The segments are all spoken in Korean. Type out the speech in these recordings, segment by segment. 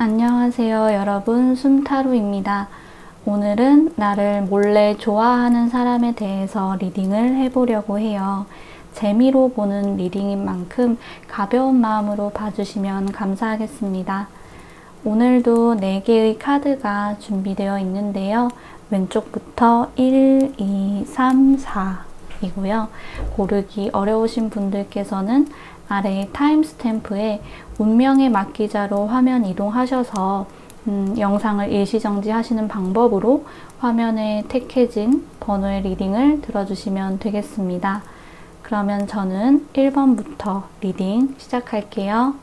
안녕하세요, 여러분. 숨타루입니다. 오늘은 나를 몰래 좋아하는 사람에 대해서 리딩을 해보려고 해요. 재미로 보는 리딩인 만큼 가벼운 마음으로 봐주시면 감사하겠습니다. 오늘도 4개의 카드가 준비되어 있는데요. 왼쪽부터 1, 2, 3, 4 이고요. 고르기 어려우신 분들께서는 아래 타임스탬프에 운명의 막기자로 화면 이동하셔서 영상을 일시정지 하시는 방법으로 화면에 택해진 번호의 리딩을 들어주시면 되겠습니다. 그러면 저는 1번부터 리딩 시작할게요.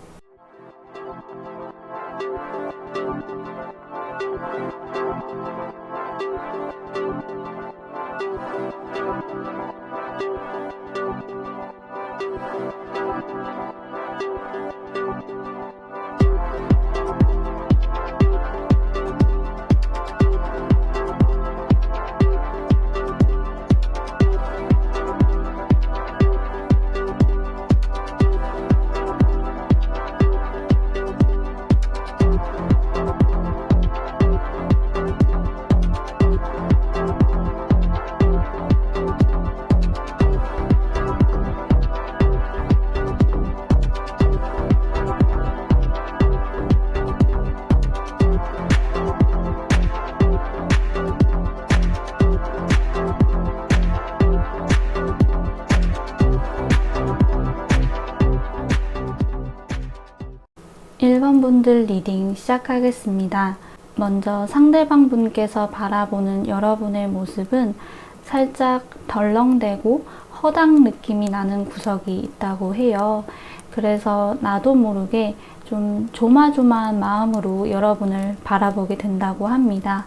(1번) 분들 리딩 시작하겠습니다. 먼저 상대방 분께서 바라보는 여러분의 모습은 살짝 덜렁대고 허당 느낌이 나는 구석이 있다고 해요. 그래서 나도 모르게 좀 조마조마한 마음으로 여러분을 바라보게 된다고 합니다.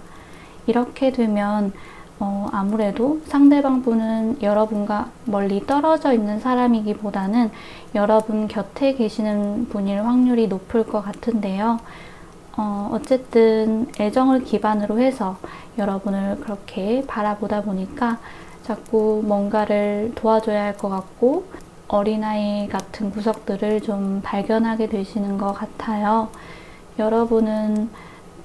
이렇게 되면 아무래도 상대방 분은 여러분과 멀리 떨어져 있는 사람이기보다는 여러분 곁에 계시는 분일 확률이 높을 것 같은데요. 어쨌든 애정을 기반으로 해서 여러분을 그렇게 바라보다 보니까 자꾸 뭔가를 도와줘야 할 것 같고 어린아이 같은 구석들을 좀 발견하게 되시는 것 같아요. 여러분은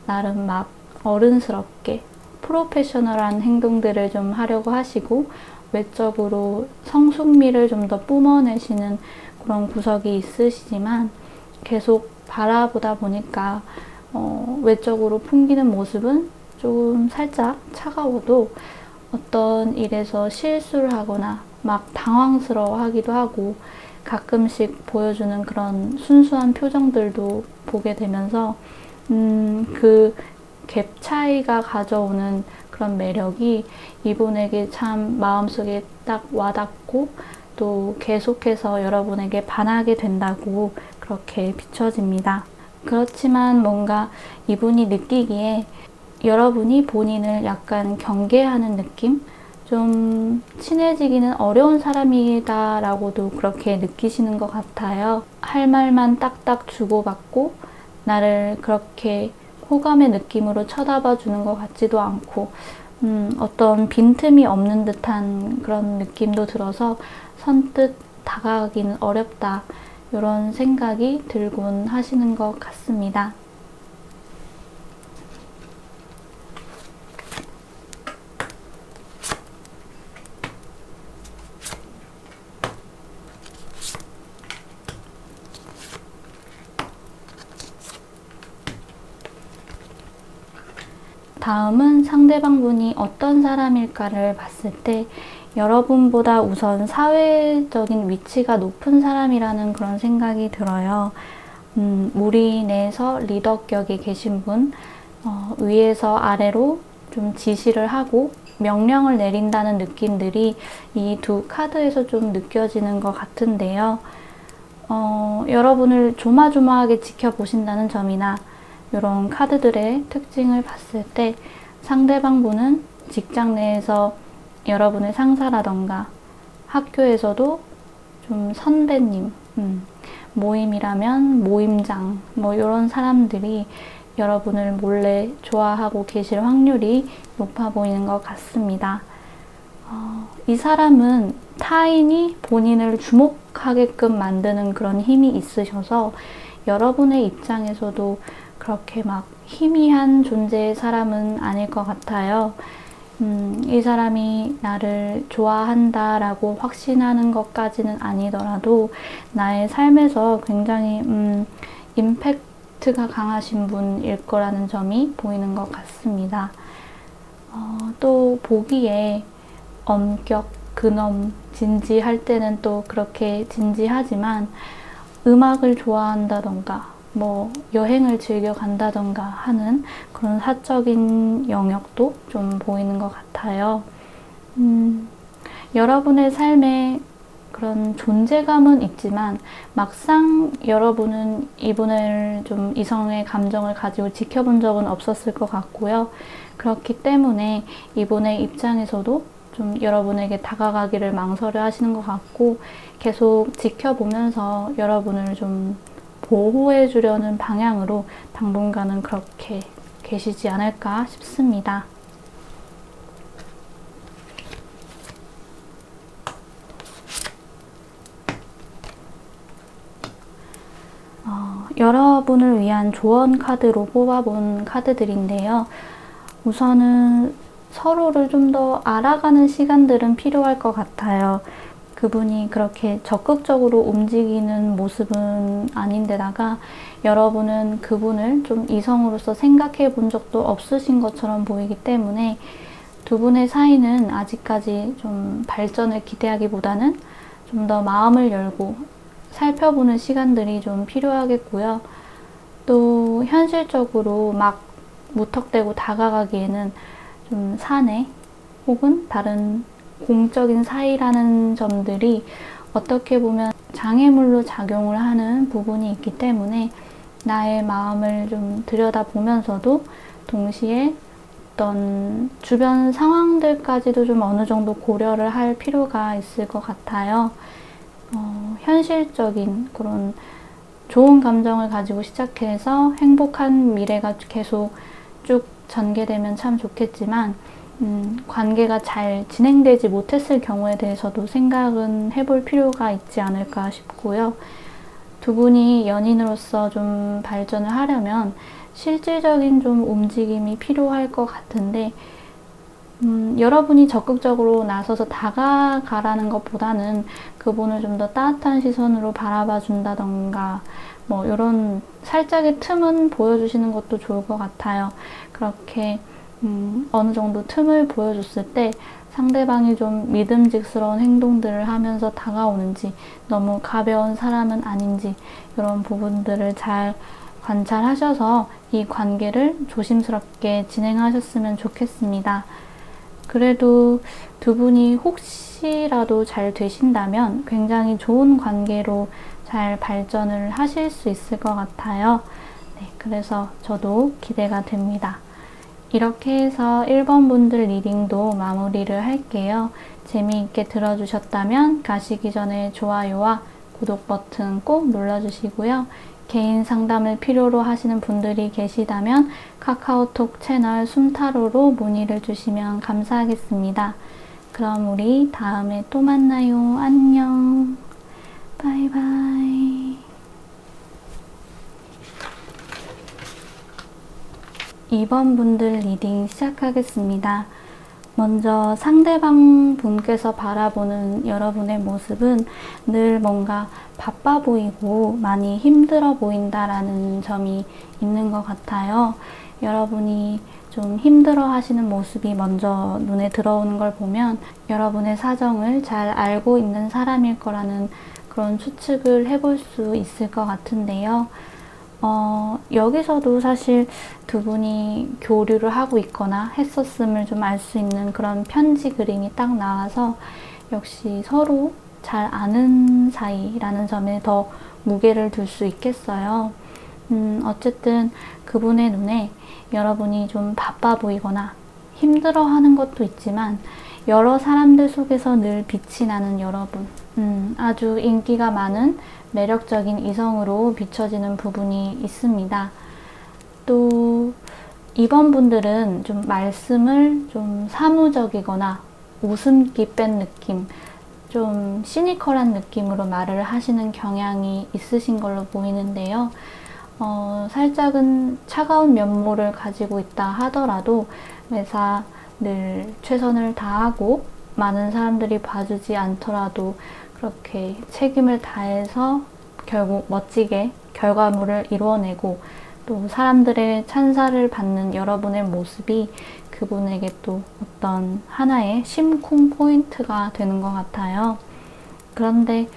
나름 막 어른스럽게 프로페셔널한 행동들을 좀 하려고 하시고 외적으로 성숙미를 좀 더 뿜어내시는 그런 구석이 있으시지만 계속 바라보다 보니까 외적으로 풍기는 모습은 조금 살짝 차가워도 어떤 일에서 실수를 하거나 막 당황스러워 하기도 하고 가끔씩 보여주는 그런 순수한 표정들도 보게 되면서 그 갭 차이가 가져오는 그런 매력이 이분에게 참 마음속에 딱 와닿고 또 계속해서 여러분에게 반하게 된다고 그렇게 비춰집니다. 그렇지만 뭔가 이분이 느끼기에 여러분이 본인을 약간 경계하는 느낌? 좀 친해지기는 어려운 사람이다 라고도 그렇게 느끼시는 것 같아요. 할 말만 딱딱 주고받고 나를 그렇게 호감의 느낌으로 쳐다봐 주는 것 같지도 않고 어떤 빈틈이 없는 듯한 그런 느낌도 들어서 선뜻 다가가기는 어렵다 이런 생각이 들곤 하시는 것 같습니다. 다음은 상대방 분이 어떤 사람일까를 봤을 때 여러분보다 우선 사회적인 위치가 높은 사람이라는 그런 생각이 들어요. 무리 내에서 리더격에 계신 분, 위에서 아래로 좀 지시를 하고 명령을 내린다는 느낌들이 이 두 카드에서 좀 느껴지는 것 같은데요. 여러분을 조마조마하게 지켜보신다는 점이나 이런 카드들의 특징을 봤을 때 상대방 분은 직장 내에서 여러분의 상사라던가 학교에서도 좀 선배님, 모임이라면 모임장 뭐 이런 사람들이 여러분을 몰래 좋아하고 계실 확률이 높아 보이는 것 같습니다. 이 사람은 타인이 본인을 주목하게끔 만드는 그런 힘이 있으셔서 여러분의 입장에서도 그렇게 막 희미한 존재의 사람은 아닐 것 같아요. 이 사람이 나를 좋아한다라고 확신하는 것까지는 아니더라도 나의 삶에서 굉장히 임팩트가 강하신 분일 거라는 점이 보이는 것 같습니다. 또 보기에 엄격, 근엄, 진지할 때는 또 그렇게 진지하지만 음악을 좋아한다던가 뭐 여행을 즐겨 간다던가 하는 그런 사적인 영역도 좀 보이는 것 같아요. 여러분의 삶에 그런 존재감은 있지만 막상 여러분은 이분을 좀 이성의 감정을 가지고 지켜본 적은 없었을 것 같고요. 그렇기 때문에 이분의 입장에서도 좀 여러분에게 다가가기를 망설여 하시는 것 같고 계속 지켜보면서 여러분을 좀 보호해 주려는 방향으로 당분간은 그렇게 계시지 않을까 싶습니다. 여러분을 위한 조언 카드로 뽑아본 카드들인데요. 우선은 서로를 좀 더 알아가는 시간들은 필요할 것 같아요. 그분이 그렇게 적극적으로 움직이는 모습은 아닌데다가 여러분은 그분을 좀 이성으로서 생각해 본 적도 없으신 것처럼 보이기 때문에 두 분의 사이는 아직까지 좀 발전을 기대하기보다는 좀 더 마음을 열고 살펴보는 시간들이 좀 필요하겠고요. 또 현실적으로 막 무턱대고 다가가기에는 좀 사내 혹은 다른 공적인 사이라는 점들이 어떻게 보면 장애물로 작용을 하는 부분이 있기 때문에 나의 마음을 좀 들여다보면서도 동시에 어떤 주변 상황들까지도 좀 어느 정도 고려를 할 필요가 있을 것 같아요. 현실적인 그런 좋은 감정을 가지고 시작해서 행복한 미래가 계속 쭉 전개되면 참 좋겠지만 관계가 잘 진행되지 못했을 경우에 대해서도 생각은 해볼 필요가 있지 않을까 싶고요. 두 분이 연인으로서 좀 발전을 하려면 실질적인 좀 움직임이 필요할 것 같은데 여러분이 적극적으로 나서서 다가가라는 것보다는 그분을 좀 더 따뜻한 시선으로 바라봐 준다던가 뭐 이런 살짝의 틈은 보여주시는 것도 좋을 것 같아요. 그렇게 어느 정도 틈을 보여줬을 때 상대방이 좀 믿음직스러운 행동들을 하면서 다가오는지 너무 가벼운 사람은 아닌지 이런 부분들을 잘 관찰하셔서 이 관계를 조심스럽게 진행하셨으면 좋겠습니다. 그래도 두 분이 혹시라도 잘 되신다면 굉장히 좋은 관계로 잘 발전을 하실 수 있을 것 같아요. 네, 그래서 저도 기대가 됩니다. 이렇게 해서 1번 분들 리딩도 마무리를 할게요. 재미있게 들어주셨다면 가시기 전에 좋아요와 구독 버튼 꼭 눌러주시고요. 개인 상담을 필요로 하시는 분들이 계시다면 카카오톡 채널 숨타로로 문의를 주시면 감사하겠습니다. 그럼 우리 다음에 또 만나요. 안녕. 바이바이. 2번 분들 리딩 시작하겠습니다. 먼저 상대방 분께서 바라보는 여러분의 모습은 늘 뭔가 바빠 보이고 많이 힘들어 보인다라는 점이 있는 것 같아요. 여러분이 좀 힘들어 하시는 모습이 먼저 눈에 들어오는 걸 보면 여러분의 사정을 잘 알고 있는 사람일 거라는 그런 추측을 해볼 수 있을 것 같은데요. 여기서도 사실 두 분이 교류를 하고 있거나 했었음을 좀 알 수 있는 그런 편지 그림이 딱 나와서 역시 서로 잘 아는 사이라는 점에 더 무게를 둘 수 있겠어요. 어쨌든 그분의 눈에 여러분이 좀 바빠 보이거나 힘들어하는 것도 있지만 여러 사람들 속에서 늘 빛이 나는 여러분, 아주 인기가 많은 매력적인 이성으로 비춰지는 부분이 있습니다. 또 이번 분들은 좀 말씀을 좀 사무적이거나 웃음기 뺀 느낌, 좀 시니컬한 느낌으로 말을 하시는 경향이 있으신 걸로 보이는데요. 살짝은 차가운 면모를 가지고 있다 하더라도 매사 늘 최선을 다하고 많은 사람들이 봐주지 않더라도 그렇게 책임을 다해서 결국 멋지게 결과물을 이루어내고 또 사람들의 찬사를 받는 여러분의 모습이 그분에게 또 어떤 하나의 심쿵 포인트가 되는 것 같아요. 그런데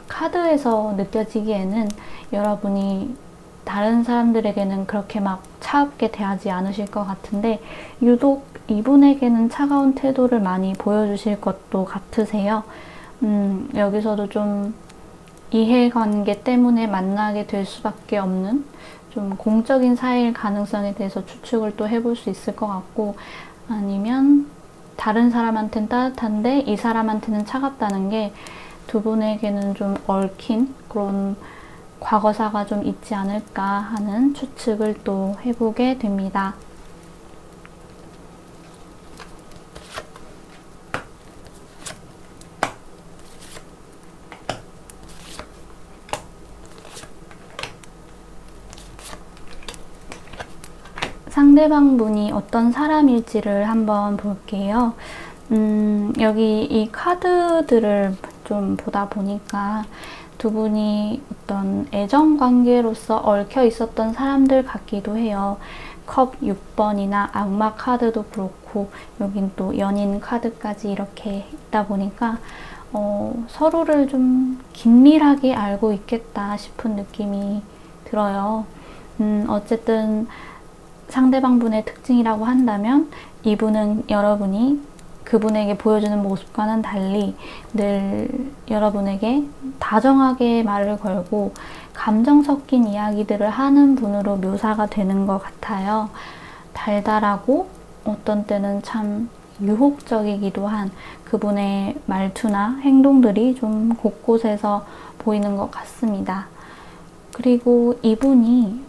카드에서 느껴지기에는 여러분이 다른 사람들에게는 그렇게 막 차갑게 대하지 않으실 것 같은데 유독 이분에게는 차가운 태도를 많이 보여주실 것도 같으세요. 여기서도 좀 이해관계 때문에 만나게 될 수밖에 없는 좀 공적인 사이일 가능성에 대해서 추측을 또 해볼 수 있을 것 같고, 아니면 다른 사람한테는 따뜻한데 이 사람한테는 차갑다는 게 두 분에게는 좀 얽힌 그런 과거사가 좀 있지 않을까 하는 추측을 또 해보게 됩니다. 상대방 분이 어떤 사람일지를 한번 볼게요. 여기 이 카드들을 좀 보다 보니까 두 분이 어떤 애정 관계로서 얽혀 있었던 사람들 같기도 해요. 컵 6번이나 악마 카드도 그렇고 여긴 또 연인 카드까지 이렇게 있다 보니까 서로를 좀 긴밀하게 알고 있겠다 싶은 느낌이 들어요. 어쨌든 상대방 분의 특징이라고 한다면 이분은 여러분이 그분에게 보여주는 모습과는 달리 늘 여러분에게 다정하게 말을 걸고 감정 섞인 이야기들을 하는 분으로 묘사가 되는 것 같아요. 달달하고 어떤 때는 참 유혹적이기도 한 그분의 말투나 행동들이 좀 곳곳에서 보이는 것 같습니다. 그리고 이분이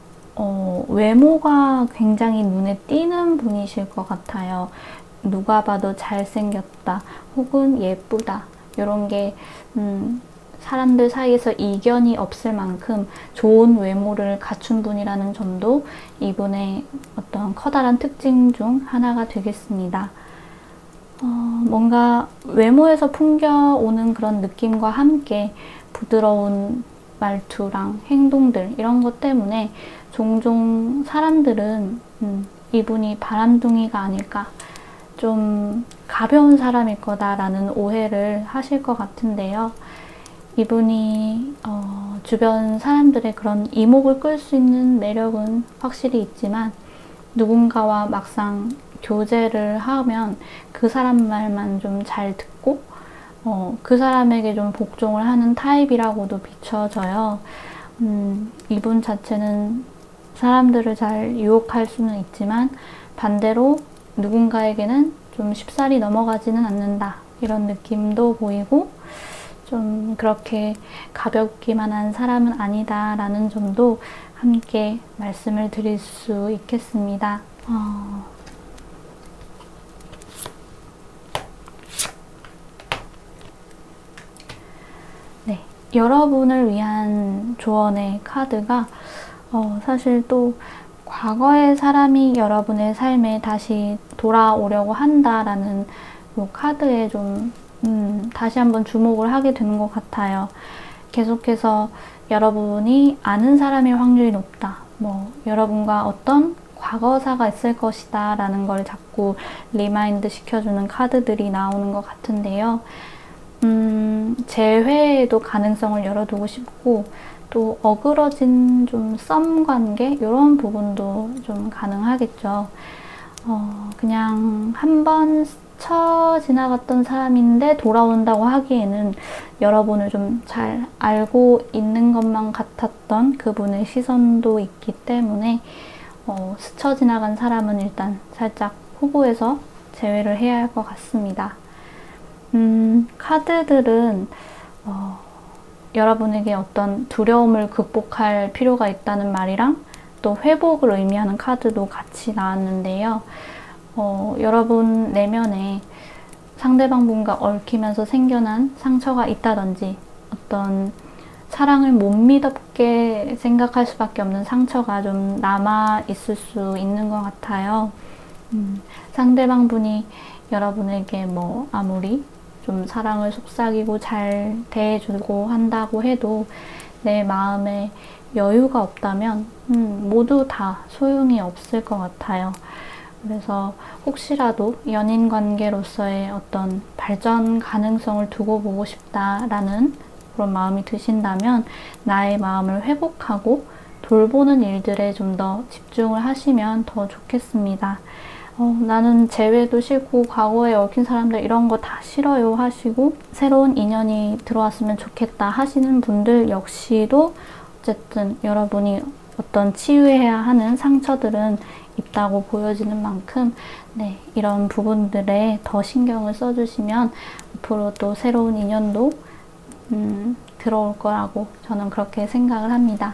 외모가 굉장히 눈에 띄는 분이실 것 같아요. 누가 봐도 잘생겼다 혹은 예쁘다 이런 게 사람들 사이에서 이견이 없을 만큼 좋은 외모를 갖춘 분이라는 점도 이분의 어떤 커다란 특징 중 하나가 되겠습니다. 뭔가 외모에서 풍겨오는 그런 느낌과 함께 부드러운 말투랑 행동들 이런 것 때문에 종종 사람들은 이분이 바람둥이가 아닐까, 좀 가벼운 사람일 거다라는 오해를 하실 것 같은데요. 이분이 주변 사람들의 그런 이목을 끌 수 있는 매력은 확실히 있지만 누군가와 막상 교제를 하면 그 사람 말만 좀 잘 듣고 그 사람에게 좀 복종을 하는 타입이라고도 비춰져요. 이분 자체는 사람들을 잘 유혹할 수는 있지만 반대로 누군가에게는 좀 쉽사리 넘어가지는 않는다 이런 느낌도 보이고 좀 그렇게 가볍기만 한 사람은 아니다 라는 점도 함께 말씀을 드릴 수 있겠습니다. 네, 여러분을 위한 조언의 카드가 사실 또 과거의 사람이 여러분의 삶에 다시 돌아오려고 한다라는 이 카드에 좀 다시 한번 주목을 하게 되는 것 같아요. 계속해서 여러분이 아는 사람일 확률이 높다. 여러분과 어떤 과거사가 있을 것이다 라는 걸 자꾸 리마인드 시켜주는 카드들이 나오는 것 같은데요. 재회에도 가능성을 열어두고 싶고 또 어그러진 좀 썸 관계 이런 부분도 좀 가능하겠죠. 그냥 한번 스쳐 지나갔던 사람인데 돌아온다고 하기에는 여러분을 좀 잘 알고 있는 것만 같았던 그분의 시선도 있기 때문에 스쳐 지나간 사람은 일단 살짝 호구에서 제외를 해야 할 것 같습니다. 카드들은 여러분에게 어떤 두려움을 극복할 필요가 있다는 말이랑 또 회복을 의미하는 카드도 같이 나왔는데요. 여러분 내면에 상대방 분과 얽히면서 생겨난 상처가 있다든지 어떤 사랑을 못 믿었게 생각할 수밖에 없는 상처가 좀 남아 있을 수 있는 것 같아요. 상대방 분이 여러분에게 뭐 아무리 좀 사랑을 속삭이고 잘 대해주고 한다고 해도 내 마음에 여유가 없다면 모두 다 소용이 없을 것 같아요. 그래서 혹시라도 연인 관계로서의 어떤 발전 가능성을 두고 보고 싶다라는 그런 마음이 드신다면 나의 마음을 회복하고 돌보는 일들에 좀 더 집중을 하시면 더 좋겠습니다. 나는 재회도 싫고 과거에 얽힌 사람들 이런 거 다 싫어요 하시고 새로운 인연이 들어왔으면 좋겠다 하시는 분들 역시도 어쨌든 여러분이 어떤 치유해야 하는 상처들은 있다고 보여지는 만큼 이런 부분들에 더 신경을 써주시면 앞으로 또 새로운 인연도 들어올 거라고 저는 그렇게 생각을 합니다.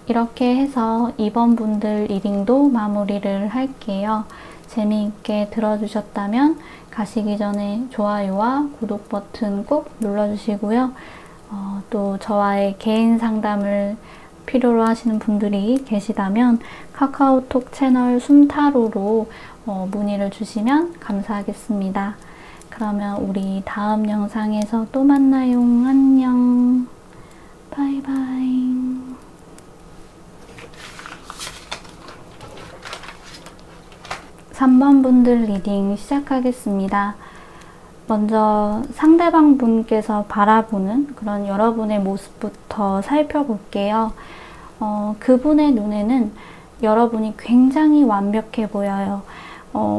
이렇게 해서 이번 분들 리딩도 마무리를 할게요. 재미있게 들어주셨다면 가시기 전에 좋아요와 구독 버튼 꼭 눌러주시고요. 또 저와의 개인 상담을 필요로 하시는 분들이 계시다면 카카오톡 채널 숨타로로 문의를 주시면 감사하겠습니다. 그러면 우리 다음 영상에서 또 만나요. 안녕. 바이바이. 3번 분들 리딩 시작하겠습니다. 먼저 상대방 분께서 바라보는 그런 여러분의 모습부터 살펴볼게요. 그분의 눈에는 여러분이 굉장히 완벽해 보여요.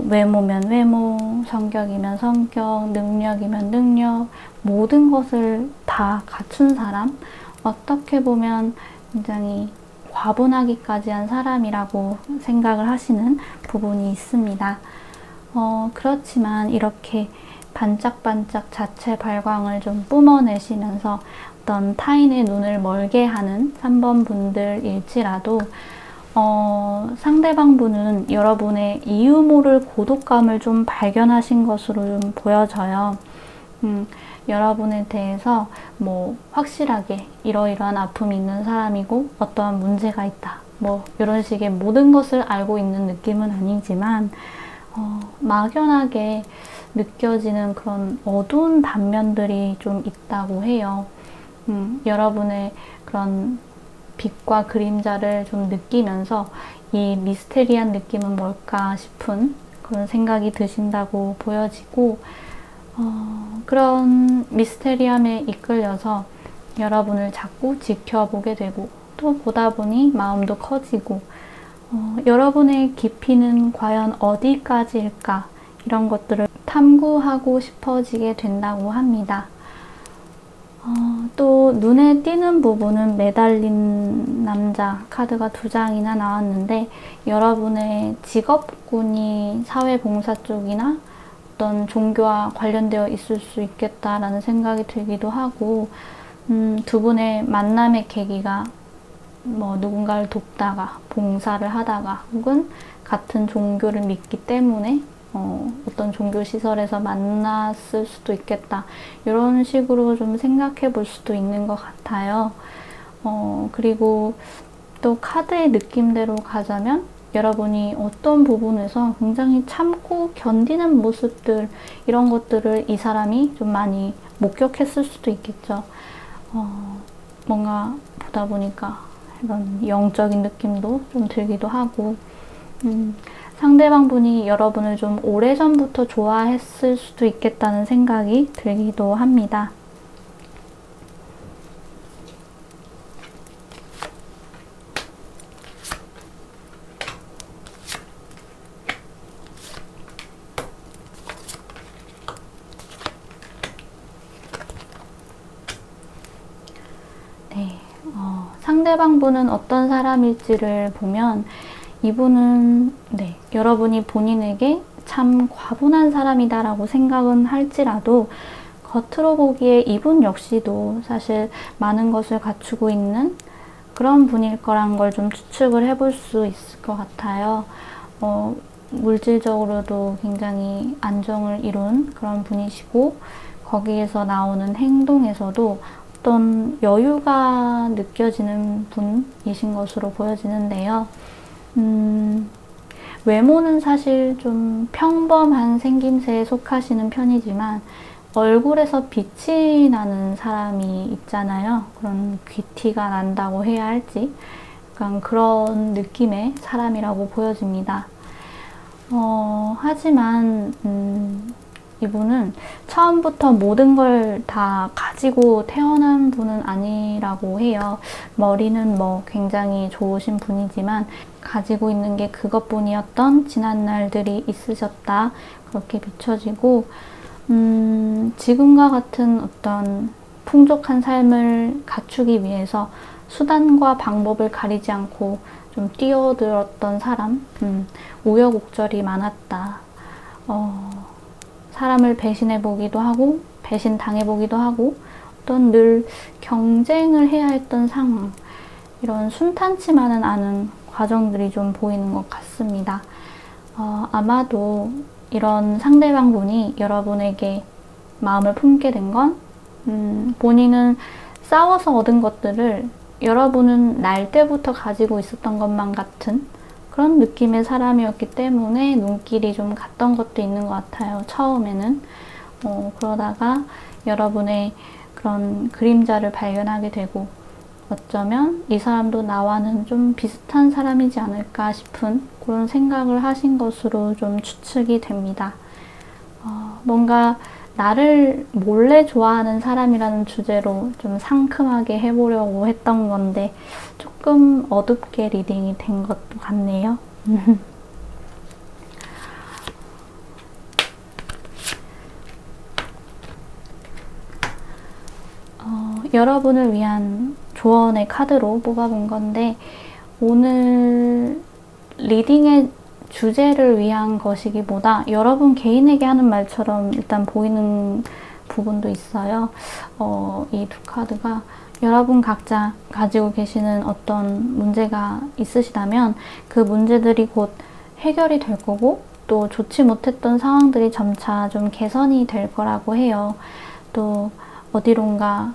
외모면 외모, 성격이면 성격, 능력이면 능력, 모든 것을 다 갖춘 사람, 어떻게 보면 굉장히 과분하기까지 한 사람이라고 생각을 하시는 부분이 있습니다. 그렇지만 이렇게 반짝반짝 자체 발광을 좀 뿜어내시면서 어떤 타인의 눈을 멀게 하는 3번 분들일지라도 상대방 분은 여러분의 이유 모를 고독감을 좀 발견하신 것으로 좀 보여져요. 여러분에 대해서 뭐 확실하게 이러이러한 아픔이 있는 사람이고 어떠한 문제가 있다. 뭐 이런 식의 모든 것을 알고 있는 느낌은 아니지만 막연하게 느껴지는 그런 어두운 단면들이 좀 있다고 해요. 여러분의 그런 빛과 그림자를 좀 느끼면서 이 미스테리한 느낌은 뭘까 싶은 그런 생각이 드신다고 보여지고 그런 미스테리함에 이끌려서 여러분을 자꾸 지켜보게 되고 또 보다 보니 마음도 커지고 여러분의 깊이는 과연 어디까지일까 이런 것들을 탐구하고 싶어지게 된다고 합니다. 또 눈에 띄는 부분은 매달린 남자 카드가 2장이나 나왔는데 여러분의 직업군이 사회봉사 쪽이나 어떤 종교와 관련되어 있을 수 있겠다라는 생각이 들기도 하고 두 분의 만남의 계기가 뭐 누군가를 돕다가 봉사를 하다가 혹은 같은 종교를 믿기 때문에 어떤 종교시설에서 만났을 수도 있겠다 이런 식으로 좀 생각해 볼 수도 있는 것 같아요. 그리고 또 카드의 느낌대로 가자면 여러분이 어떤 부분에서 굉장히 참고 견디는 모습들 이런 것들을 이 사람이 좀 많이 목격했을 수도 있겠죠. 뭔가 보다 보니까 이런 영적인 느낌도 좀 들기도 하고 상대방 분이 여러분을 좀 오래전부터 좋아했을 수도 있겠다는 생각이 들기도 합니다. 상대방 분은 어떤 사람일지를 보면 이분은 여러분이 본인에게 참 과분한 사람이다라고 생각은 할지라도 겉으로 보기에 이분 역시도 사실 많은 것을 갖추고 있는 그런 분일 거란 걸 좀 추측을 해볼 수 있을 것 같아요. 물질적으로도 굉장히 안정을 이룬 그런 분이시고 거기에서 나오는 행동에서도 어떤 여유가 느껴지는 분이신 것으로 보여지는데요. 외모는 사실 좀 평범한 생김새에 속하시는 편이지만 얼굴에서 빛이 나는 사람이 있잖아요. 그런 귀티가 난다고 해야 할지 약간 그런 느낌의 사람이라고 보여집니다. 하지만 이분은 처음부터 모든 걸 다 가지고 태어난 분은 아니라고 해요. 머리는 뭐 굉장히 좋으신 분이지만 가지고 있는 게 그것뿐이었던 지난 날들이 있으셨다. 그렇게 비춰지고 지금과 같은 어떤 풍족한 삶을 갖추기 위해서 수단과 방법을 가리지 않고 좀 뛰어들었던 사람, 우여곡절이 많았다. 사람을 배신해보기도 하고 배신당해보기도 하고 어떤 늘 경쟁을 해야 했던 상황, 이런 순탄치만은 않은 과정들이 좀 보이는 것 같습니다. 아마도 이런 상대방 분이 여러분에게 마음을 품게 된 건 본인은 싸워서 얻은 것들을 여러분은 날 때부터 가지고 있었던 것만 같은 그런 느낌의 사람이었기 때문에 눈길이 좀 갔던 것도 있는 것 같아요. 처음에는. 그러다가 여러분의 그런 그림자를 발견하게 되고 어쩌면 이 사람도 나와는 좀 비슷한 사람이지 않을까 싶은 그런 생각을 하신 것으로 좀 추측이 됩니다. 뭔가 나를 몰래 좋아하는 사람이라는 주제로 좀 상큼하게 해보려고 했던 건데 조금 어둡게 리딩이 된 것도 같네요. 여러분을 위한 조언의 카드로 뽑아본 건데 오늘 리딩의 주제를 위한 것이기보다 여러분 개인에게 하는 말처럼 일단 보이는 부분도 있어요. 이 두 카드가 여러분 각자 가지고 계시는 어떤 문제가 있으시다면 그 문제들이 곧 해결이 될 거고 또 좋지 못했던 상황들이 점차 좀 개선이 될 거라고 해요. 또 어디론가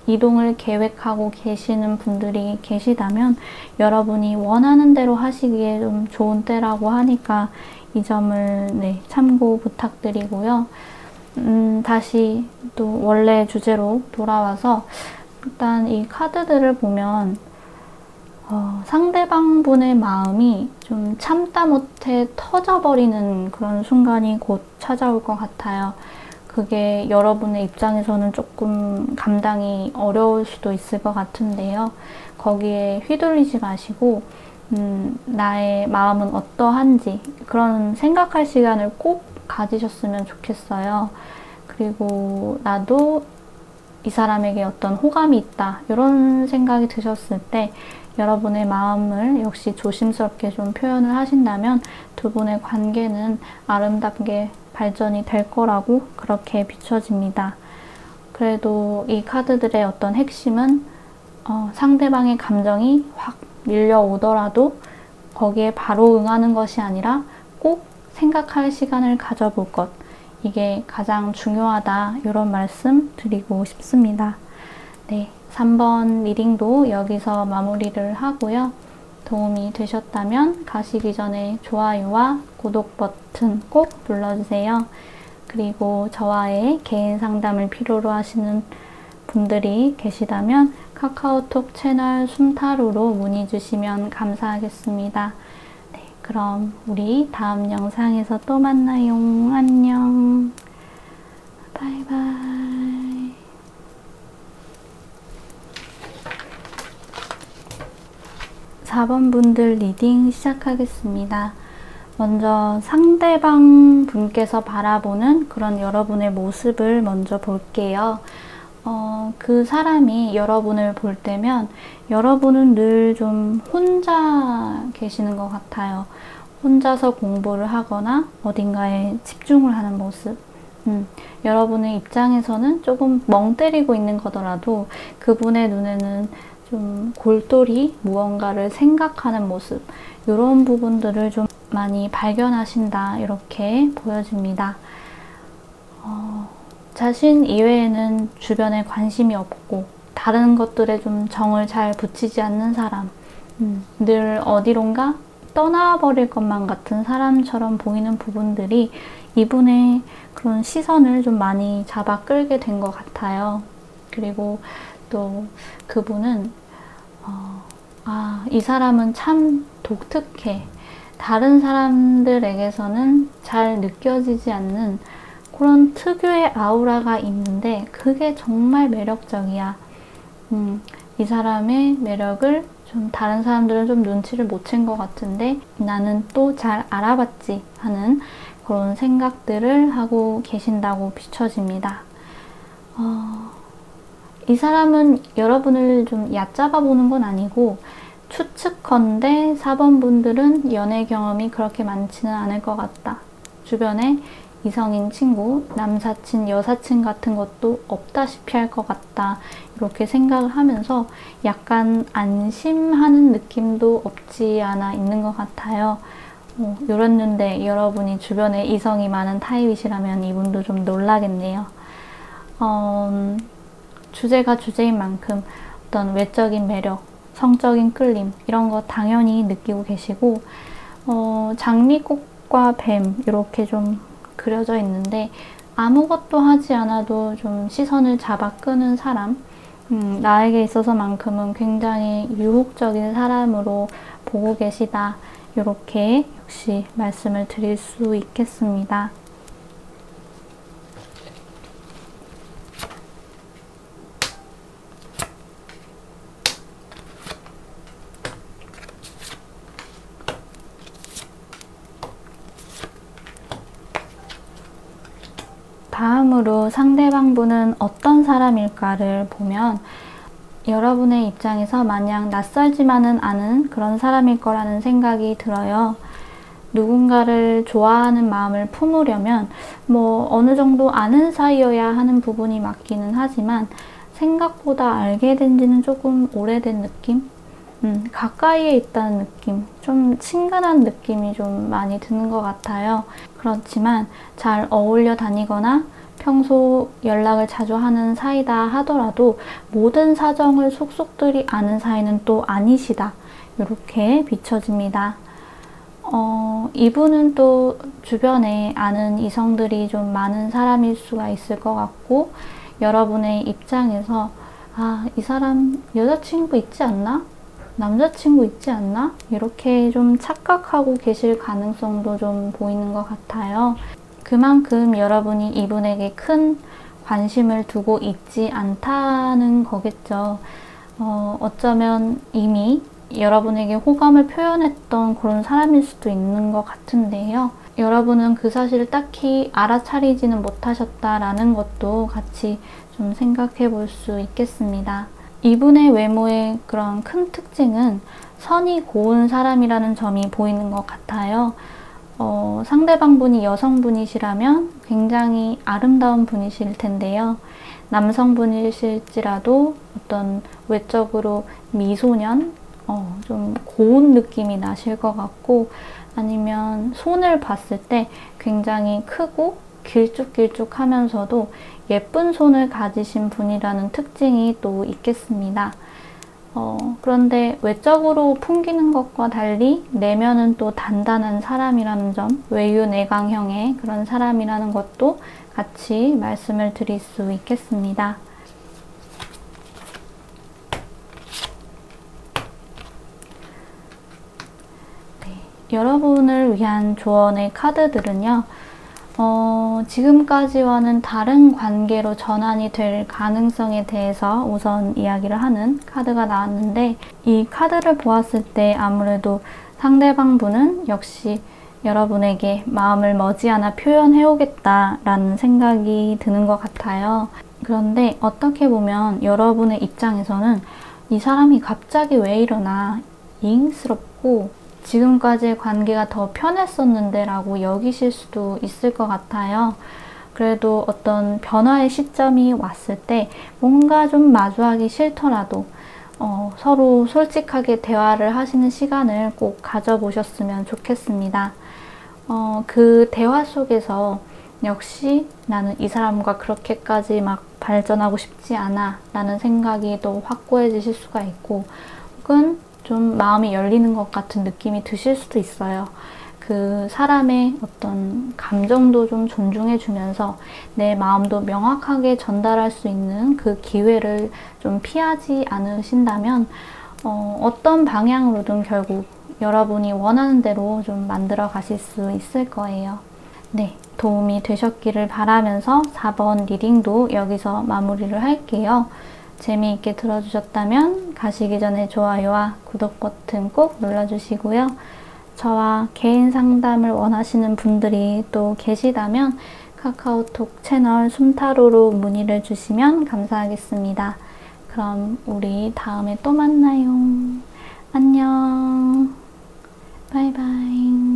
이동을 계획하고 계시는 분들이 계시다면 여러분이 원하는 대로 하시기에 좀 좋은 때라고 하니까 이 점을 참고 부탁드리고요. 다시 또 원래 주제로 돌아와서 일단 이 카드들을 보면 상대방 분의 마음이 좀 참다 못해 터져버리는 그런 순간이 곧 찾아올 것 같아요. 그게 여러분의 입장에서는 조금 감당이 어려울 수도 있을 것 같은데요. 거기에 휘둘리지 마시고 나의 마음은 어떠한지 그런 생각할 시간을 꼭 가지셨으면 좋겠어요. 그리고 나도 이 사람에게 어떤 호감이 있다 이런 생각이 드셨을 때 여러분의 마음을 역시 조심스럽게 좀 표현을 하신다면 두 분의 관계는 아름답게 발전이 될 거라고 그렇게 비춰집니다. 그래도 이 카드들의 어떤 핵심은 상대방의 감정이 확 밀려오더라도 거기에 바로 응하는 것이 아니라 꼭 생각할 시간을 가져볼 것, 이게 가장 중요하다 이런 말씀 드리고 싶습니다. 네, 3번 리딩도 여기서 마무리를 하고요. 도움이 되셨다면 가시기 전에 좋아요와 구독 버튼 꼭 눌러주세요. 그리고 저와의 개인 상담을 필요로 하시는 분들이 계시다면 카카오톡 채널 숨타로로 문의 주시면 감사하겠습니다. 네, 그럼 우리 다음 영상에서 또 만나요. 안녕. 바이바이. 4번 분들 리딩 시작하겠습니다. 먼저 상대방 분께서 바라보는 그런 여러분의 모습을 먼저 볼게요. 그 사람이 여러분을 볼 때면 여러분은 늘 좀 혼자 계시는 것 같아요. 혼자서 공부를 하거나 어딘가에 집중을 하는 모습. 여러분의 입장에서는 조금 멍 때리고 있는 거더라도 그분의 눈에는 좀 골똘히 무언가를 생각하는 모습, 이런 부분들을 좀 많이 발견하신다 이렇게 보여집니다. 자신 이외에는 주변에 관심이 없고 다른 것들에 좀 정을 잘 붙이지 않는 사람, 늘 어디론가 떠나버릴 것만 같은 사람처럼 보이는 부분들이 이분의 그런 시선을 좀 많이 잡아 끌게 된 것 같아요. 그리고 또 그분은 이 사람은 참 독특해. 다른 사람들에게서는 잘 느껴지지 않는 그런 특유의 아우라가 있는데 그게 정말 매력적이야. 이 사람의 매력을 좀 다른 사람들은 좀 눈치를 못 챈 것 같은데 나는 또 잘 알아봤지 하는 그런 생각들을 하고 계신다고 비춰집니다. 이 사람은 여러분을 좀 얕잡아 보는 건 아니고 추측컨대 4번 분들은 연애 경험이 그렇게 많지는 않을 것 같다. 주변에 이성인 친구, 남사친, 여사친 같은 것도 없다시피 할 것 같다. 이렇게 생각을 하면서 약간 안심하는 느낌도 없지 않아 있는 것 같아요. 이랬는데 여러분이 주변에 이성이 많은 타입이시라면 이분도 좀 놀라겠네요. 주제가 주제인 만큼 어떤 외적인 매력, 성적인 끌림 이런 거 당연히 느끼고 계시고 장미꽃과 뱀 이렇게 좀 그려져 있는데 아무것도 하지 않아도 좀 시선을 잡아 끄는 사람, 나에게 있어서만큼은 굉장히 유혹적인 사람으로 보고 계시다. 이렇게 역시 말씀을 드릴 수 있겠습니다. 다음으로 상대방분은 어떤 사람일까를 보면 여러분의 입장에서 마냥 낯설지만은 않은 그런 사람일 거라는 생각이 들어요. 누군가를 좋아하는 마음을 품으려면 어느 정도 아는 사이여야 하는 부분이 맞기는 하지만 생각보다 알게 된 지는 조금 오래된 느낌? 가까이에 있다는 느낌, 좀 친근한 느낌이 좀 많이 드는 것 같아요. 그렇지만 잘 어울려 다니거나 평소 연락을 자주 하는 사이다 하더라도 모든 사정을 속속들이 아는 사이는 또 아니시다. 이렇게 비춰집니다. 이분은 또 주변에 아는 이성들이 좀 많은 사람일 수가 있을 것 같고 여러분의 입장에서 이 사람 여자친구 있지 않나? 남자친구 있지 않나? 이렇게 좀 착각하고 계실 가능성도 좀 보이는 것 같아요. 그만큼 여러분이 이분에게 큰 관심을 두고 있지 않다는 거겠죠. 어쩌면 이미 여러분에게 호감을 표현했던 그런 사람일 수도 있는 것 같은데요. 여러분은 그 사실을 딱히 알아차리지는 못하셨다라는 것도 같이 좀 생각해 볼 수 있겠습니다. 이분의 외모의 그런 큰 특징은 선이 고운 사람이라는 점이 보이는 것 같아요. 상대방분이 여성분이시라면 굉장히 아름다운 분이실 텐데요. 남성분이실지라도 어떤 외적으로 미소년, 좀 고운 느낌이 나실 것 같고 아니면 손을 봤을 때 굉장히 크고 길쭉길쭉하면서도 예쁜 손을 가지신 분이라는 특징이 또 있겠습니다. 그런데 외적으로 풍기는 것과 달리 내면은 또 단단한 사람이라는 점, 외유내강형의 그런 사람이라는 것도 같이 말씀을 드릴 수 있겠습니다. 네, 여러분을 위한 조언의 카드들은요. 지금까지와는 다른 관계로 전환이 될 가능성에 대해서 우선 이야기를 하는 카드가 나왔는데 이 카드를 보았을 때 아무래도 상대방 분은 역시 여러분에게 마음을 머지않아 표현해 오겠다라는 생각이 드는 것 같아요. 그런데 어떻게 보면 여러분의 입장에서는 이 사람이 갑자기 왜 이러나 잉스럽고 지금까지의 관계가 더 편했었는데 라고 여기실 수도 있을 것 같아요. 그래도 어떤 변화의 시점이 왔을 때 뭔가 좀 마주하기 싫더라도 서로 솔직하게 대화를 하시는 시간을 꼭 가져보셨으면 좋겠습니다. 그 대화 속에서 역시 나는 이 사람과 그렇게까지 막 발전하고 싶지 않아 라는 생각이 또 확고해지실 수가 있고, 혹은 좀 마음이 열리는 것 같은 느낌이 드실 수도 있어요. 그 사람의 어떤 감정도 좀 존중해 주면서 내 마음도 명확하게 전달할 수 있는 그 기회를 좀 피하지 않으신다면 어떤 방향으로든 결국 여러분이 원하는 대로 좀 만들어 가실 수 있을 거예요. 네, 도움이 되셨기를 바라면서 4번 리딩도 여기서 마무리를 할게요. 재미있게 들어주셨다면 가시기 전에 좋아요와 구독 버튼 꼭 눌러주시고요. 저와 개인 상담을 원하시는 분들이 또 계시다면 카카오톡 채널 숨타로로 문의를 주시면 감사하겠습니다. 그럼 우리 다음에 또 만나요. 안녕. 바이바이.